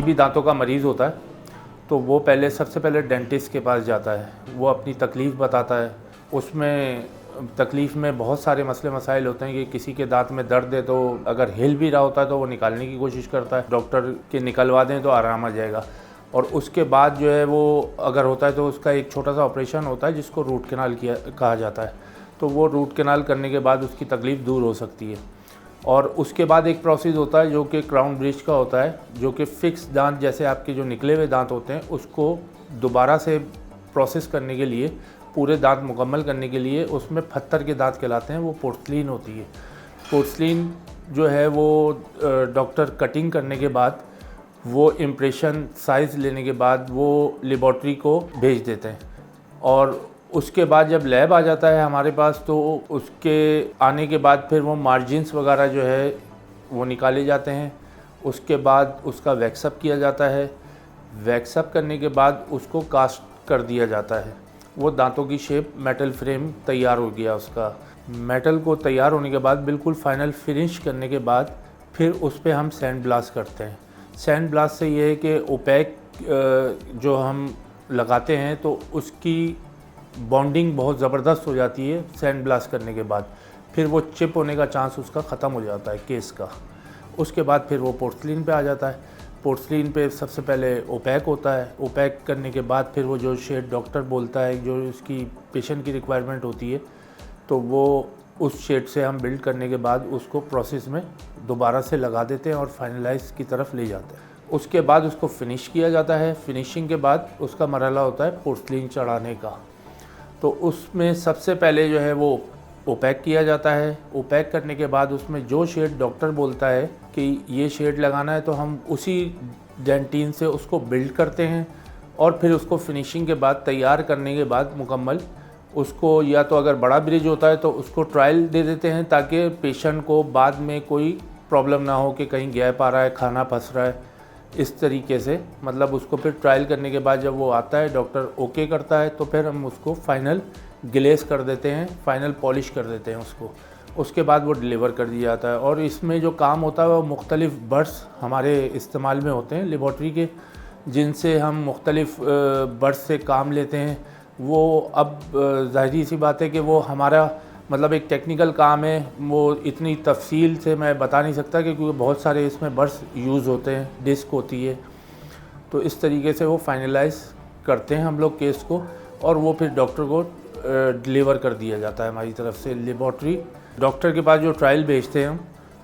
भी दांतों का मरीज़ होता है तो वो सबसे पहले डेंटिस्ट के पास जाता है। वो अपनी तकलीफ़ बताता है। उसमें तकलीफ़ में बहुत सारे मसले मसाइल होते हैं कि किसी के दांत में दर्द है तो अगर हिल भी रहा होता है तो वो निकालने की कोशिश करता है। डॉक्टर के निकलवा दें तो आराम आ जाएगा। और उसके बाद जो है वो अगर होता है तो उसका एक छोटा सा ऑपरेशन होता है जिसको रूट कैनाल कहा जाता है। तो वो रूट कैनाल करने के बाद उसकी तकलीफ़ दूर हो सकती है। और उसके बाद एक प्रोसेस होता है जो कि क्राउन ब्रिज का होता है, जो कि फिक्स दांत जैसे आपके जो निकले हुए दांत होते हैं उसको दोबारा से प्रोसेस करने के लिए, पूरे दांत मुकम्मल करने के लिए उसमें पत्थर के दांत कहलाते हैं, वो पोर्सलीन होती है। पोर्सलीन जो है वो डॉक्टर कटिंग करने के बाद, वो इम्प्रेशन साइज़ लेने के बाद वो लेबॉर्ट्री को भेज देते हैं। और उसके बाद जब लैब आ जाता है हमारे पास तो उसके आने के बाद फिर वो मार्जिन्स वगैरह जो है वो निकाले जाते हैं। उसके बाद उसका वैक्सअप किया जाता है। वैक्सअप करने के बाद उसको कास्ट कर दिया जाता है। वो दांतों की शेप मेटल फ्रेम तैयार हो गया उसका। मेटल को तैयार होने के बाद बिल्कुल फाइनल फिनिश करने के बाद फिर उस पर हम सैंड ब्लास्ट करते हैं। सैंड ब्लास्ट से ये है कि ओपैक जो हम लगाते हैं तो उसकी बॉन्डिंग बहुत ज़बरदस्त हो जाती है सैंड ब्लास्ट करने के बाद। फिर वो चिप होने का चांस उसका ख़त्म हो जाता है केस का। उसके बाद फिर वो पोर्सलीन पे आ जाता है। पोर्सलीन पे सबसे पहले ओपैक होता है। ओपैक करने के बाद फिर वो जो शेड डॉक्टर बोलता है, जो उसकी पेशेंट की रिक्वायरमेंट होती है, तो वो उस शेड से हम बिल्ड करने के बाद उसको प्रोसेस में दोबारा से लगा देते हैं और फाइनलाइज की तरफ ले जाते हैं। उसके बाद उसको फिनिश किया जाता है। फिनिशिंग के बाद उसका मरहला होता है पोर्सलीन चढ़ाने का। तो उसमें सबसे पहले जो है वो ओपैक किया जाता है। ओपैक करने के बाद उसमें जो शेड डॉक्टर बोलता है कि ये शेड लगाना है तो हम उसी डेंटिन से उसको बिल्ड करते हैं। और फिर उसको फिनिशिंग के बाद तैयार करने के बाद मुकम्मल उसको, या तो अगर बड़ा ब्रिज होता है तो उसको ट्रायल दे देते हैं ताकि पेशेंट को बाद में कोई प्रॉब्लम ना हो कि कहीं गैप आ रहा है, खाना फंस रहा है, इस तरीके से। मतलब उसको फिर ट्रायल करने के बाद जब वो आता है, डॉक्टर ओके करता है, तो फिर हम उसको फाइनल ग्लेस कर देते हैं, फाइनल पॉलिश कर देते हैं उसको। उसके बाद वो डिलीवर कर दिया जाता है। और इसमें जो काम होता है वो मुख्तलिफ़ बर्ड्स हमारे इस्तेमाल में होते हैं लेबॉर्ट्री के, जिनसे हम मुख्तलिफ़ बर्ड्स से काम लेते हैं। वो अब ज़ाहिरी सी बात है कि वो हमारा मतलब एक टेक्निकल काम है, वो इतनी तफसील से मैं बता नहीं सकता क्योंकि बहुत सारे इसमें बर्ड्स यूज़ होते हैं, डिस्क होती है। तो इस तरीके से वो फाइनलाइज करते हैं हम लोग केस को, और वो फिर डॉक्टर को डिलीवर कर दिया जाता है हमारी तरफ से लेबॉर्ट्री। डॉक्टर के पास जो ट्रायल भेजते हैं हम,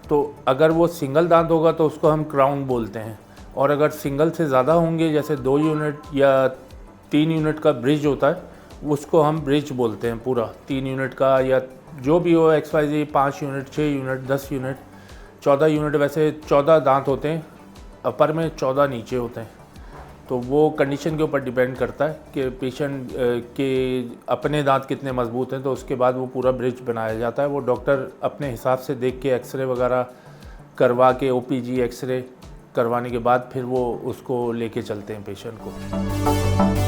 तो अगर वो सिंगल दांत होगा तो उसको हम क्राउन बोलते हैं, और अगर सिंगल से ज़्यादा होंगे, जैसे 2 यूनिट या 3 यूनिट का ब्रिज होता है, उसको हम ब्रिज बोलते हैं पूरा 3 यूनिट का, या जो भी हो XYZ, 5 unit, 6 unit, 10 unit, 14 unit. वैसे 14 दांत होते हैं अपर में, 14 नीचे होते हैं। तो वो कंडीशन के ऊपर डिपेंड करता है कि पेशेंट के अपने दांत कितने मजबूत हैं, तो उसके बाद वो पूरा ब्रिज बनाया जाता है। वो डॉक्टर अपने हिसाब से देख के एक्सरे वगैरह करवा के, OPG एक्सरे करवाने के बाद फिर वो उसको लेके चलते हैं पेशेंट को।